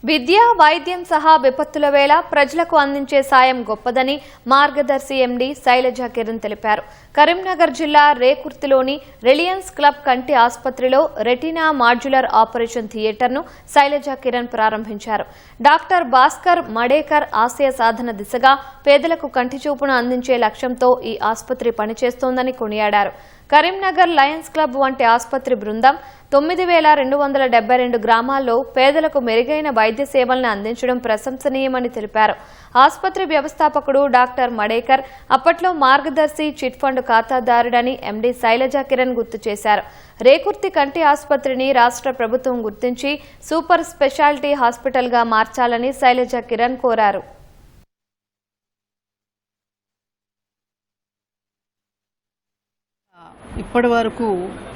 విద్య, వైద్యం సహా విపత్తుల వేళ ప్రజలకు అందించే సాయం గొప్పదని మార్గదర్శి ఎండీ శైలజ కిరణ్ తెలిపారు. కరీంనగర్ జిల్లా రేకుర్తిలోని రిలయన్స్ క్లబ్ కంటి ఆసుపత్రిలో రెటీనా మాడ్యులర్ ఆపరేషన్ థియేటర్ను శైలజ కిరణ్ ప్రారంభించారు. డాక్టర్ భాస్కర్ మడేకర్ ఆశయ సాధన దిశగా పేదలకు కంటి చూపును అందించే లక్ష్యంతో ఈ ఆసుపత్రి పనిచేస్తోందని కొనియాడారు. కరీంనగర్ లయన్స్ క్లబ్ వంటి ఆసుపత్రి బృందం 9272 గ్రామాల్లో పేదలకు మెరుగైన వైద్య సేవలను అందించడం ప్రశంసనీయమని తెలిపారు. ఆసుపత్రి వ్యవస్థాపకుడు డాక్టర్ మడేకర్ అప్పట్లో మార్గదర్శి చిట్ ఫండ్ ఖాతాదారుడని ఎండీ శైలజ కిరణ్ గుర్తు చేశారు. రేకుర్తి కంటి ఆసుపత్రిని రాష్ట్ర ప్రభుత్వం గుర్తించి సూపర్ స్పెషాలిటీ హాస్పిటల్గా మార్చాలని శైలజ కిరణ్ కోరారు. ఇప్పటి వరకు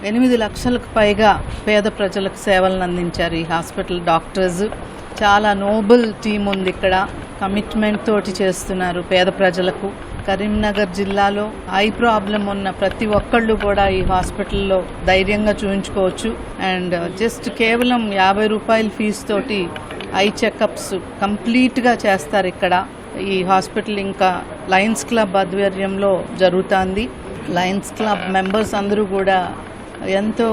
8 లక్షలకు పైగా పేద ప్రజలకు సేవలను అందించారు ఈ హాస్పిటల్ డాక్టర్స్. చాలా నోబుల్ టీం ఉంది ఇక్కడ, కమిట్మెంట్ తోటి చేస్తున్నారు పేద ప్రజలకు. కరీంనగర్ జిల్లాలో ఐ ప్రాబ్లం ఉన్న ప్రతి ఒక్కళ్ళు కూడా ఈ హాస్పిటల్లో ధైర్యంగా చూపించుకోవచ్చు. అండ్ జస్ట్ కేవలం 50 రూపాయల ఫీజు తోటి ఐ చెకప్స్ కంప్లీట్గా చేస్తారు ఇక్కడ. ఈ హాస్పిటల్ ఇంకా లయన్స్ క్లబ్ ఆధ్వర్యంలో జరుగుతుంది. లయన్స్ క్లబ్ మెంబర్స్ అందరూ కూడా ఎంతో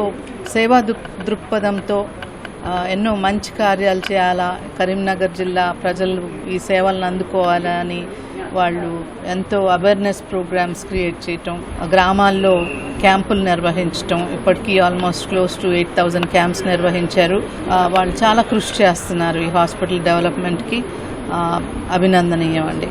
సేవా దృక్పథంతో ఎన్నో మంచి కార్యాలు చేయాలా, కరీంనగర్ జిల్లా ప్రజలు ఈ సేవలను అందుకోవాలని వాళ్ళు ఎంతో అవేర్నెస్ ప్రోగ్రామ్స్ క్రియేట్ చేయటం, గ్రామాల్లో క్యాంపులు నిర్వహించటం. ఇప్పటికీ ఆల్మోస్ట్ క్లోజ్ టు 8000 క్యాంప్స్ నిర్వహించారు. వాళ్ళు చాలా కృషి చేస్తున్నారు ఈ హాస్పిటల్ డెవలప్మెంట్కి. అభినందనీయం అండి.